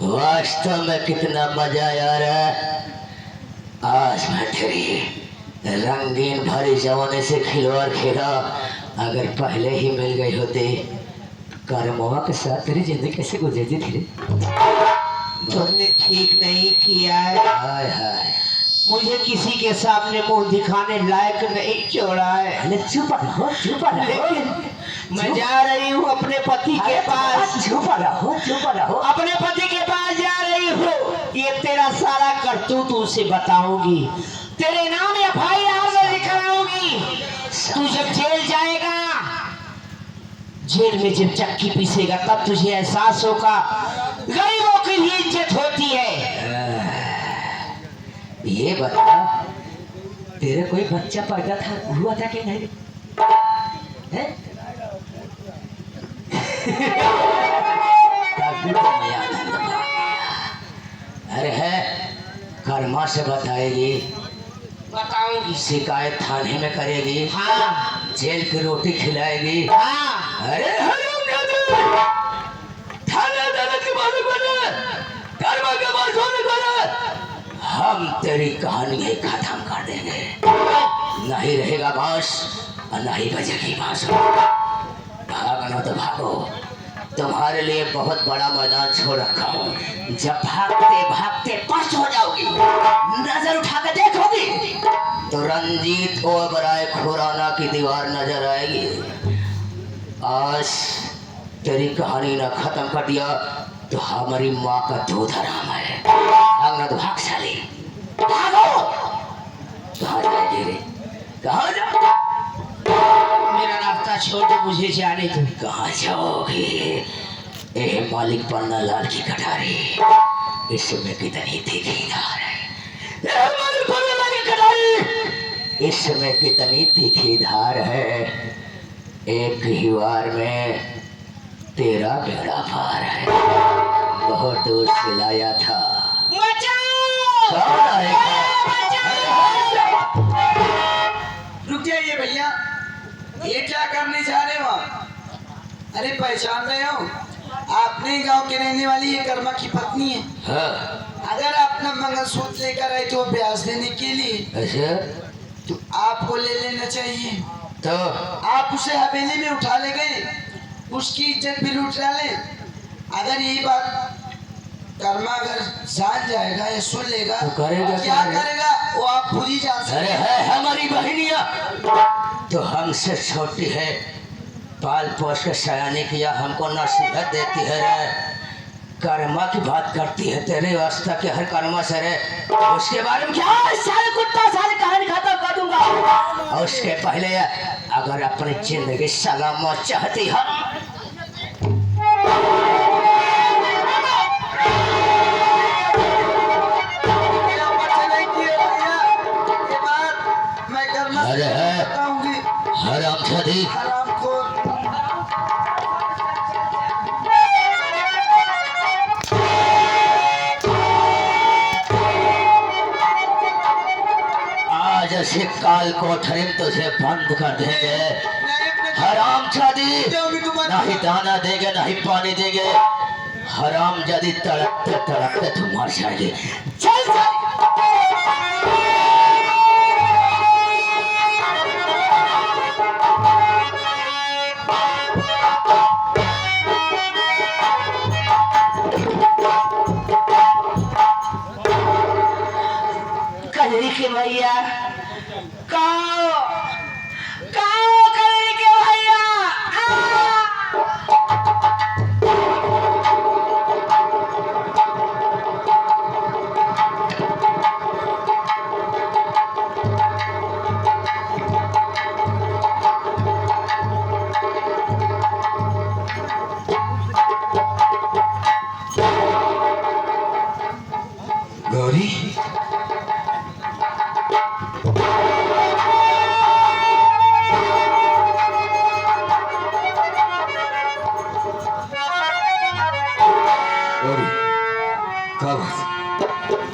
वास्तव में कितना मजा आ रहा है। आज मैं तेरी रंगीन भरी जवानी से खिलवाड़ खेला। अगर पहले ही मिल गई होती करमोआ के साथ तेरी जिंदगी कैसे गुजरती थी। तुमने ठीक नहीं किया है। हाय हाय, मुझे किसी के सामने मुंह दिखाने लायक नहीं छोड़ा है। अरे चुप रहो, चुप रहो। लेकिन मैं जा रही हूँ अपने पति के पास। चुप रहो, चुप रहो। अपने पति के पास जा रही हूँ। ये तेरा सारा करतूत उसे बताऊंगी। तेरे नाम एफआईआर में लिखवाऊंगी। तू जब जेल जाएगा, जेल में जब चक्की पीसेगा तब तुझे एहसास होगा गरीबों की ही इज्जत होती है। ये बता, तेरे कोई बच्चा पैदा हुआ था कि नहीं? है? अरे है, कर्मा से बताएगी, बताऊंगी। शिकायत थाने में करेगी, हाँ जेल की रोटी खिलाएगी। हाँ। अरे थाने अदालत के बारे में कर्मा के बात होने को हम तेरी कहानी ही खत्म कर देंगे। नहीं रहेगा बांस और नहीं बजेगी बांसुरी। भागना तो भागो, तुम्हारे लिए बहुत बड़ा मैदान छोड़ रखा हूँ। जब भागते भागते पस्त हो जाओगी, नजर उठा के देखोगी तो रंजीत ओबराय खुराना की दीवार नजर आएगी। आज तेरी कहानी न खत्म कर दिया तो हमारी माँ का दूध हराम है। भागना तो भाग साली, भागो। कहाँ जाएगी रे, कहाँ जाओ? मेरा रास्ता छोड़ दो, मुझे जाने दो। कहाँ जाओगे? ए मालिक पन्ना लाल की कटारी, इसमें कितनी तीखीदार है। ए मालिक पन्ना लाल की कटारी, इसमें कितनी तीखीदार है। एक ही वार में तेरा बेड़ा पार है। बहुत दूर से लाया था। कौन आएगा? रुक जाइए भैया, ये क्या करने जा रहे हो आप? अरे पहचान रहे हो, आपने गांव के रहने वाली ये कर्मा की पत्नी है। हाँ। अगर अपना मंगलसूत्र लेकर आए तो ब्याज देने के लिए अच्छा, तो आपको ले लेना चाहिए। तो आप उसे हवेली में उठा ले गए, उसकी इज्जत भी लूट डाले। अगर यही बात कर्मा अगर जान जाएगा या सुन लेगा तो करेगा क्या करेगा वो आप खुद ही जान सकते अरे है हमारी बहनिया तो हमसे छोटी है, पाल पोस के सयानी किया, हमको नसीहत देती है रे। कर्मा की बात करती है, तेरे वास्ता के हर कर्मा से रे। उसके बारे में क्या सारे कुत्ता सारी कहानी खत्म कर दूंगा। और उसके पहले अगर अपनी जिंदगी सलामत चाहती है हरामजादी, आज ऐसे काल कोठरी में तुझे बंद कर देंगे। हरामजादी, ना ही दाना देंगे ना ही पानी देंगे। हरामजादी, तड़पते तड़पते तुम मर जाएगी। चल चल। के भैया काओ काओ करे के भैया। गौरी,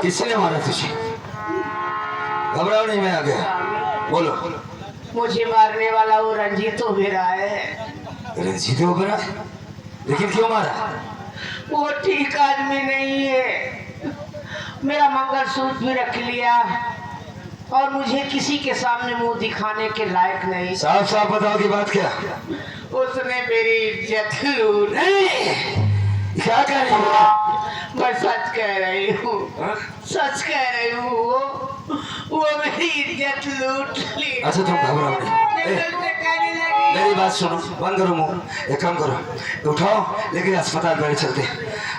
किसने मारा तुझे? घबराओ नहीं, मैं आ गया। बोलो। मुझे मारने वाला वो रंजीत ओबराय है। रंजीत ओबराय? लेकिन क्यों मारा? वो ठीक आदमी नहीं है। मेरा मंगलसूत्र भी रख लिया और मुझे किसी के सामने मुंह दिखाने के लायक नहीं। साफ साफ बताओ की बात क्या? उसने मेरी इज्जत लूट। क्या कह रही हो? मैं सच कह रही हूँ, सच कह रही हूँ। वो मेरी इज्जत लूट ली। अच्छा तुम घबराओ नहीं। मेरी बात सुनो, बंद करो मुंह। एक काम करो, उठाओ लेकिन अस्पताल पहले चलते,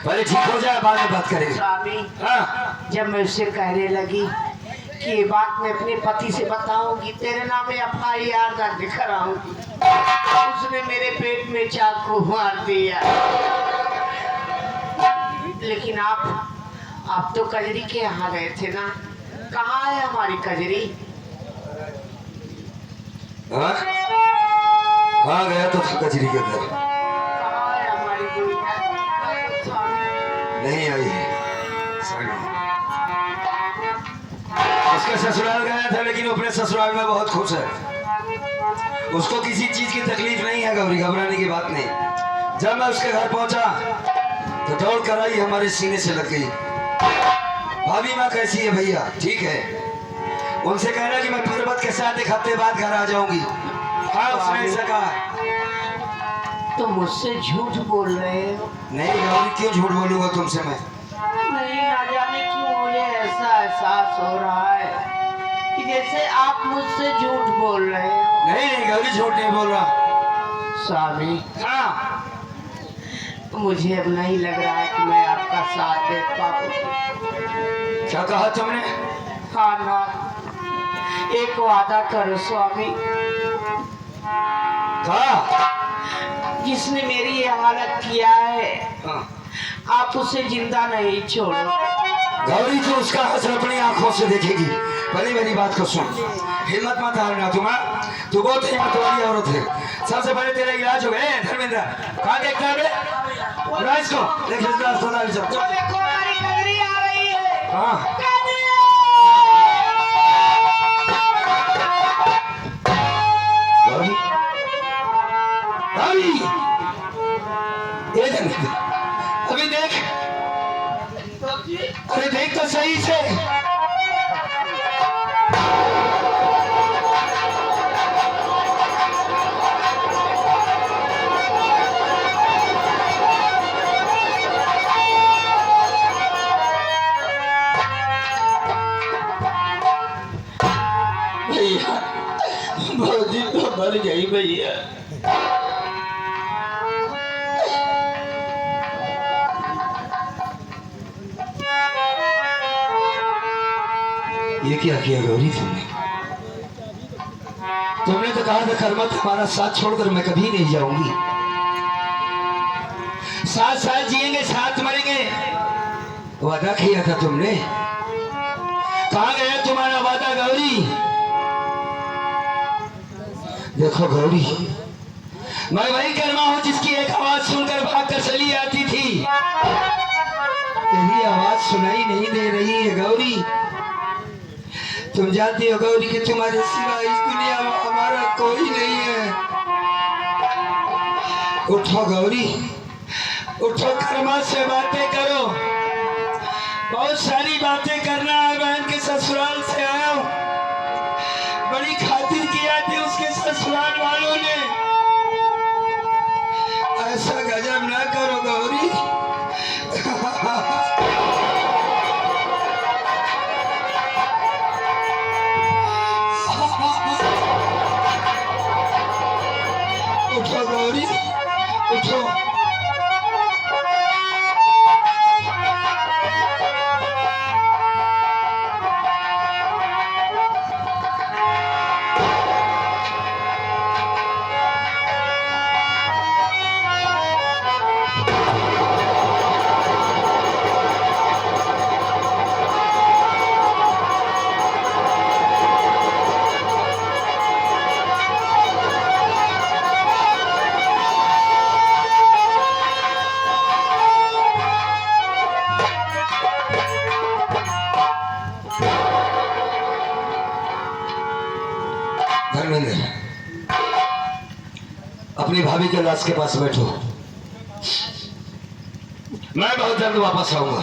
पहले ठीक हो जाए, बाद में बात करेंगे। स्वामी, हाँ जब मैं उससे कहने लगी कि ये बात मैं अपने पति से बताऊंगी, तेरे नाम में FIR दर्ज कराऊंगी, उसने मेरे पेट में चाकू मार दिया। लेकिन आप तो कजरी के यहाँ गए थे ना, कहाँ है हमारी कजरी? हाँ? हाँ गया तो था कचरी के घर। कहाँ है हमारी गुड़िया? नहीं आई है। उसके ससुराल गया था, लेकिन अपने ससुराल में बहुत खुश है। उसको किसी चीज की तकलीफ नहीं है गौरी, घबराने की बात नहीं। जब मैं उसके घर पहुंचा तो दौड़ कर आई, हमारे सीने से लग गई। भाभी माँ कैसी है भैया? ठीक है। उनसे कहना कि मैं पर्वत के साथ 1 हफ्ते बाद घर आ जाऊंगी। हाँ उसने ऐसा कहा। तो मुझसे झूठ बोल रहे हो? नहीं गौरी, क्यों झूठ बोलूंगा तुमसे मैं? नहीं, ना जाने क्यों मुझे ऐसा एहसास हो रहा है कि जैसे आप मुझसे झूठ बोल रहे हो। नहीं नहीं गौरी, झूठ नहीं बोल रहा। स्वामी, हाँ मुझे अब नहीं लग रहा है कि मैं आपका साथ दे पाऊँ। क्या कहा तुमने? हाँ ना, एक वादा करो स्वामी। कहा? जिसने मेरी ये हालत किया है, हाँ। आप उसे जिंदा नहीं छोड़ो। गौरी तो उसका हसर अपनी आंखों से देखेगी। पहले मेरी बात को सुन, हिम्मत मत हारना। तू बहुत हिम्मत वाली औरत है। सबसे पहले तेरा इलाज हो गया। धर्मेंद्र कहाँ देखता है बे? इसको देख, अस्पताल चल। तो देखो हमारी कजरी आ रही है। हाँ गौरी, गौरी, ये धर्मेंद्र अभी देख, अरे देख तो सही से। भैया भौजी तो मर गई भैया। ये क्या किया गौरी तुमने? तुमने तो कहा था खरमत हमारा साथ छोड़कर मैं कभी नहीं जाऊंगी। 7 साल जिएंगे, 7 मरेंगे, वादा किया था तुमने। कहाँ गया तुम्हारा वादा गौरी? देखो गौरी, मैं वही कर्मा हूं जिसकी एक आवाज सुनकर भागकर चली आती थी। तेरी आवाज सुनाई नहीं दे रही है गौरी। तुम जानती हो गौरी कि तुम्हारे सिवा इस दुनिया में हमारा कोई नहीं है। उठो गौरी, उठो, कर्मा से बातें करो। बहुत सारी बातें करना है। बहन के ससुराल से आया हूं, बड़ी खातिर किया थी उसके ससुराल वालों ने। ऐसा गजब ना करो गौरी। उठो गौरी, उठो। धर्मेंद्र, अपनी भाभी के लाश के पास बैठो। मैं बहुत जल्द वापस आऊंगा।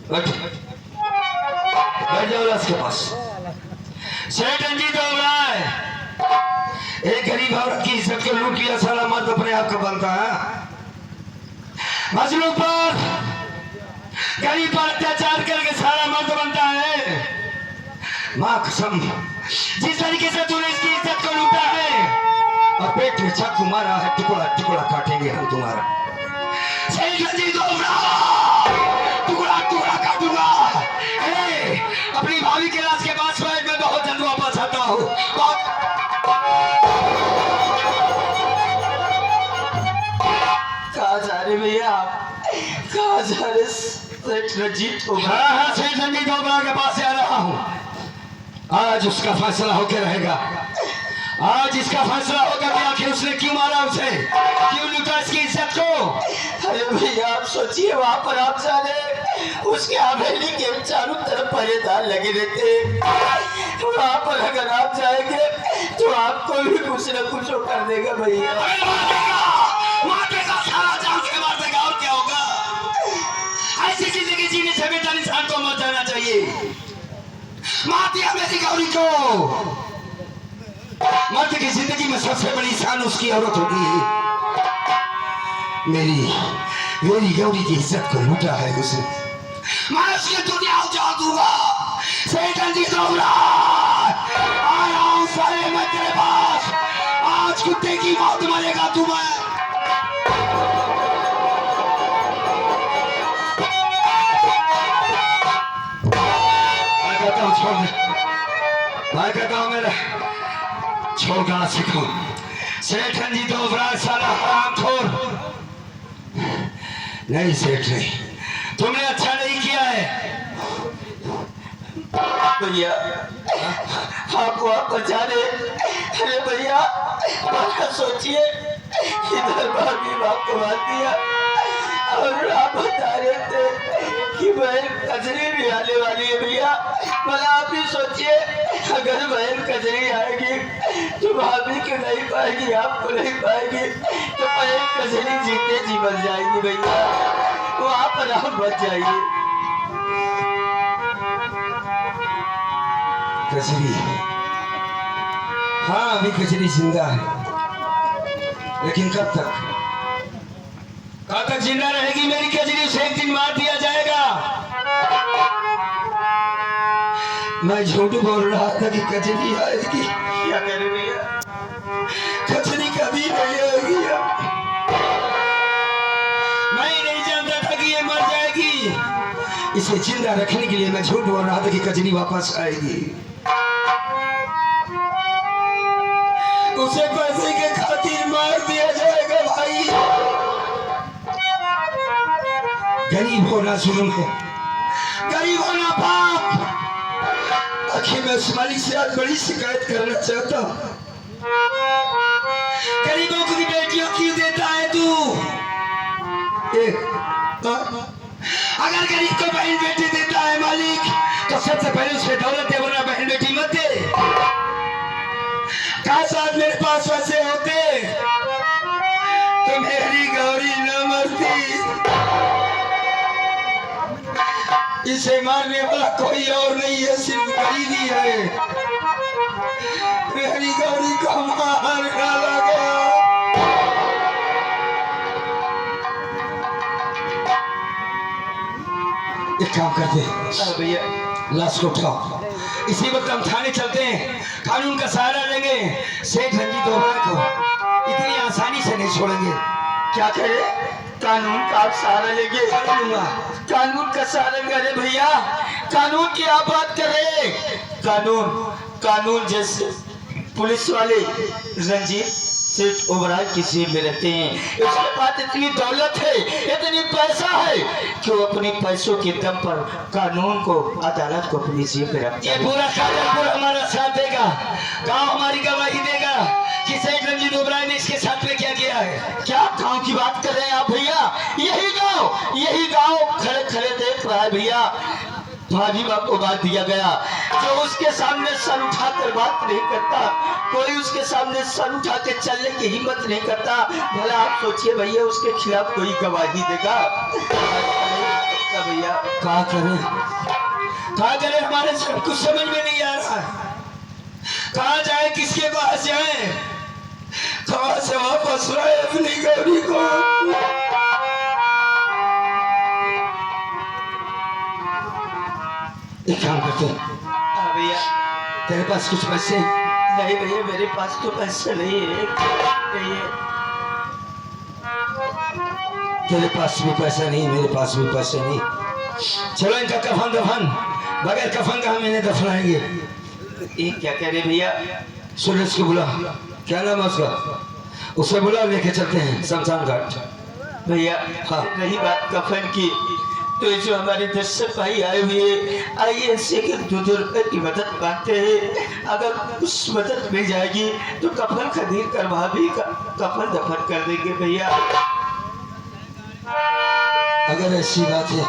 बैठ जाओ रस के पास। सेठ रंजीत हो रहा है, एक गरीब औरत की इज्जत को लूट लिया सारा मर्द अपने आप का बनता है। मजलूम पर गरीब पर अत्याचार करके सारा मर्द बनता है। मां कसम, जिस तरीके से तूने इसकी इज्जत को लूटा है और पेट में चाकू मारा है, टुकड़ा टुकड़ा काटेंगे हम तुम्हारा। सेठ रंजीत हो रहा, टुकड़ा टुकड़ा काटूंगा। अपनी भाभी के लाश के पास बैठ, मैं बहुत जल्द वापस आता हूँ। कहाँ जा रहे भैया आप? कहाँ जा रहे सेठ रंजीत ओबरा? हाँ, सेठ रंजीत ओबरा के पास आ रहा हूँ। आज उसका फैसला होकर रहेगा। आज इसका फैसला होगा कि आखिर उसने क्यों मारा उसे, क्यों लूटा इसकी इज्जत को। अरे भैया आप सोचिए, वहाँ पर आप जाने उसके हवेली के चारों तरफ पहरेदार लगे रहते। वहाँ पर अगर आप जाएंगे तो आपको भी कुछ न कुछ कर देगा भैया। मारेगा, सारा जान के मार देगा, और क्या होगा। ऐसी जिंदगी जीने से बेटा इंसान को मर जाना चाहिए। मार दिया मेरी गौरी को। मर्द की जिंदगी में सबसे बड़ी शान उसकी औरत होती है। मेरी गौरी की इज्जत को लूटा है उसने। मैं उसकी दुनिया उजाड़ दूंगा। सेठ रंजीत ओबरा, आया हूं सारे मैं तेरे पास। आज कुत्ते की मौत मरेगा तू। मैं कहता हूँ छोड़ दे, मैं कहता हूँ मेरा छोड़ना सीखो। सेठ रंजीत ओबरा सारा हरामखोर। नहीं सेठ नहीं, तुमने अच्छा नहीं किया है भैया। आप वहाँ पर जा रहे, अरे भैया सोचिए, इधर भाभी बाप को मार दिया और आप बता रहे थे कि बहन कजरी भी आने वाली है भैया। भला आप ही सोचिए, अगर बहन कजरी आएगी तो भाभी को नहीं पाएगी, आपको नहीं पाएगी, तो बहन कजरी जीते जी बच जाएगी भैया। वहाँ पर आप बच जाइए। कजरी, हाँ अभी कजरी जिंदा है, लेकिन कब तक जिंदा रहेगी मेरी कजरी? उसे एक दिन मार दिया जाएगा। मैं झूठ बोल रहा था कि कजरी आएगी। क्या करें भैया? कजरी कभी नहीं आएगी। मैं नहीं जानता था कि ये मर जाएगी। इसे जिंदा रखने के लिए मैं झूठ बोल रहा था कि कजरी वापस आएगी। उसे पैसे के खातिर मार दिया जाएगा भाई। गरीब होना जुल्म है, गरीब होना पाप। आखिर मैं उस मालिक से आज बड़ी शिकायत करना चाहता हूँ। गरीबों की बेटियों क्यों देता है तू? अगर गरीब को बहन बेटी देता है मालिक, तो सबसे पहले उसे दौलत दे, वरना बहन बेटी मत दे। काश आज मेरे पास पैसे होते तो मेरी गौरी न मरती। इसे मारने वाला कोई और नहीं है, सिर्फ गरीब ही है। मेरी गौरी को मारने लगा। एक काम करते भैया, लाश को उठाओ, इसी वक्त हम थाने चलते हैं, कानून का सहारा लेंगे। सेठ रंजीत ओबरा को इतनी आसानी से नहीं छोड़ेंगे। क्या करे? कानून का आप सहारा लेंगे? कानून का सहारा करे भैया? कानून की आप बात करें। कानून जैसे पुलिस वाले रंजीत सेठ ओबरा की जेब में रहते हैं। उसके पास इतनी दौलत है, इतनी पैसा है कि वो अपने पैसों के दम पर कानून को, अदालत को अपनी जेब में रखता है। ये पूरा शाहजहांपुर हमारा साथ देगा, गांव हमारी गवाही देगा कि सेठ रंजीत ओबरा ने इसके साथ में क्या किया है। क्या गांव की बात कर रहे हैं आप भैया? यही गांव खड़े खड़े देख रहा है भैया। भाभी माँ को मार दिया गया। जो उसके सामने सर उठाकर बात नहीं करता, कोई उसके सामने सर उठा के चलने की हिम्मत नहीं करता, भला आप सोचिए भैया उसके खिलाफ कोई गवाही देगा? भैया क्या करें हमारे सब कुछ समझ में नहीं आ रहा है। कहाँ जाए, किसके पास जाए, कहाँ से वापस लाए अपनी गौरी को। एक काम करते हैं, हाँ भैया। तेरे पास कुछ पैसे? नहीं भैया मेरे पास तो पैसे नहीं है। तेरे पास भी पैसा नहीं, मेरे पास भी पैसे नहीं। चलो इनका कफन दफन, बगैर कफन का हम इन्हें दफनाएंगे। ये क्या कह रहे भैया? सूरज को बुला, क्या नाम है उसका, उसे बुला, लेके चलते हैं शमशान घाट। भैया हाँ। रही बात कफन की, तो ये जो हमारे दर्शक भाई आए हुए, आइए इनसे कि 2-2 रुपए की मदद मांगते हैं। अगर उस मदद मिल जाएगी तो कफन खरीद कर भाभी का कफन दफन कर देंगे भैया। अगर ऐसी बात है,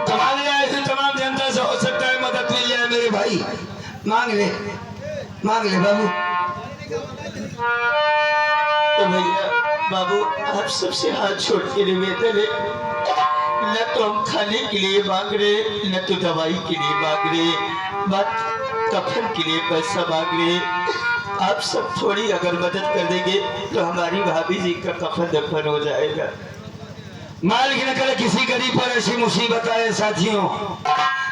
तमाम आए थे, तमाम जनता से हो सकता है मदद मिल जाए मेरे भाई। मांग ले बाबू। तो भैया बाबू आप सबसे हाथ छोड़ के निवेदन है, न तो हम खाने के लिए मांग रहे, न तो दवाई के लिए मांग रहे, बस कफन के लिए पैसा मांग रहे। आप सब थोड़ी अगर मदद कर देंगे तो हमारी भाभी जी का कफन दफन हो जाएगा। मालिक न करे किसी गरीब पर ऐसी मुसीबत आए साथियों,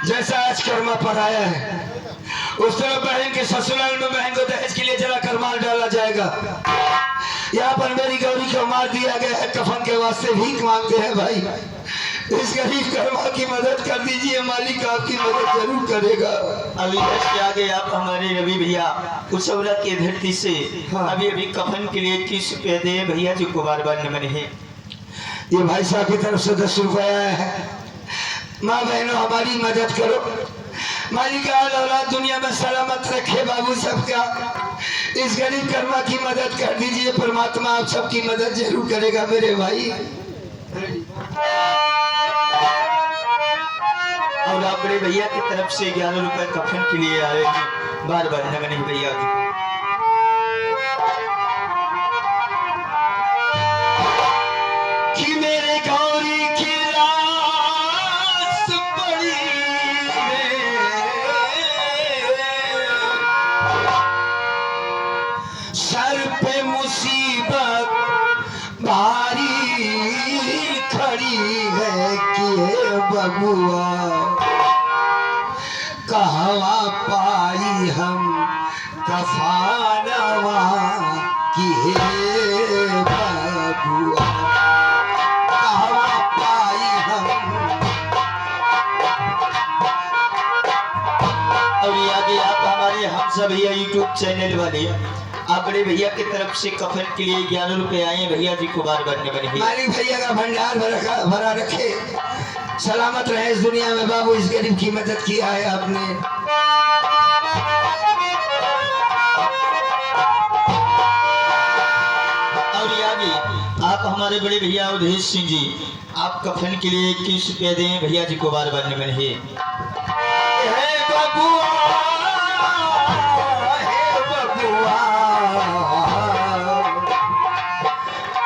जैसा आज कर्मा पर आया है। उस तरह बहन के ससुराल में बहन को दहेज के लिए जलाकर मार डाला जाएगा। यहाँ पर मेरी गौरी को मार दिया गया है, कफन के वास्ते भीख मांगते हैं भाई। इस गरीब कर्मा की मदद कर दीजिए, मालिक आपकी मदद जरूर करेगा। अभी के आगे आप हमारे रवि भैया कुशौरा की धरती से हाँ। अभी कफन के लिए 30 रुपए दे भैया जी को बार-बार नमन है। ये भाई साहब की तरफ से 10 रुपया आया है। माँ बहनों हमारी मदद करो, मालिक औलाद दुनिया में सलामत रखे बाबू सबका। इस गरीब कर्मा की मदद कर दीजिए, परमात्मा आप सबकी मदद जरूर करेगा मेरे भाई। और आप बड़े भैया की तरफ से 11 रुपए कफन के लिए आए हैं, बार-बार नमन है भैया जी को। कि मेरे गौरी की रास पड़ी सर पे मुसीबत भारी खड़ी है कि बबुआ कहवा पाई हम कफानवा कि बबुआ कहवा पाई हम। और ये आगे आप हमारे हम सब भैया यूट्यूब चैनल वाले आप बड़े भैया की तरफ से कफन के लिए 11 रुपए आए हैं, भैया जी को बार-बार नमन है। मालिक भैया का भंडार भरा रखे, सलामत रहे इस दुनिया में बाबू। इस गरीब की मदद किया है आपने। और ये आगे आप हमारे बड़े भैया अवधेश सिंह जी आप कफन के लिए 21 रुपए दें, भैया जी को बार-बार नमन है। हे बबुआ, हे बबुआ,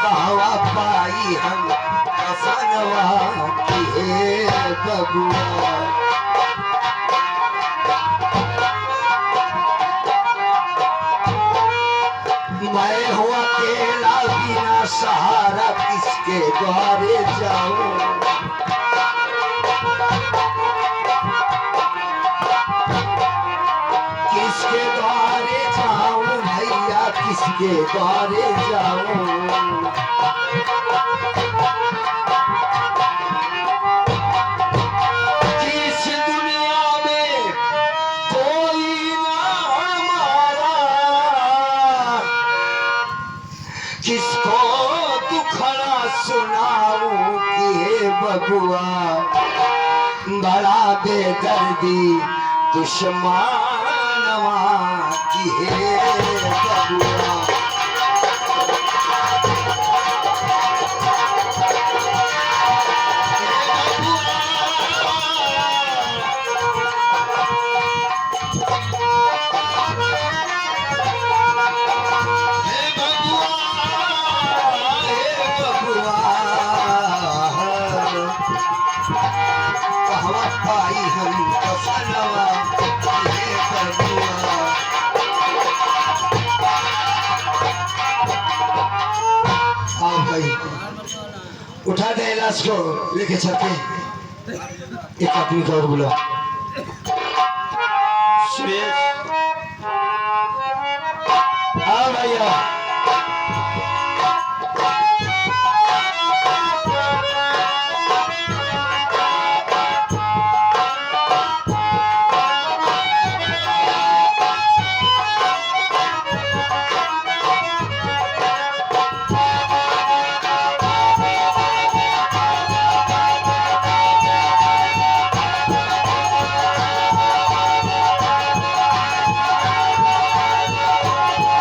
कहवा पाई हम कफनवा कि हे बबुआ। मैं हूँ अकेला बिना सहारा, किसके द्वारे जाऊं। किसके द्वारे जाऊं भैया, किसके द्वारे जाऊं। किस दुनिया में कोई ना हमारा, किसको दुखड़ा सुनाऊं कि हे बबुआ बड़ा बेदर्दी दुश्मनवा कि हे बबुआ। हे बबुआ उठा दे लाश को, लेके चलते। एक आदमी को और बुला। सुरेश हाँ भैया।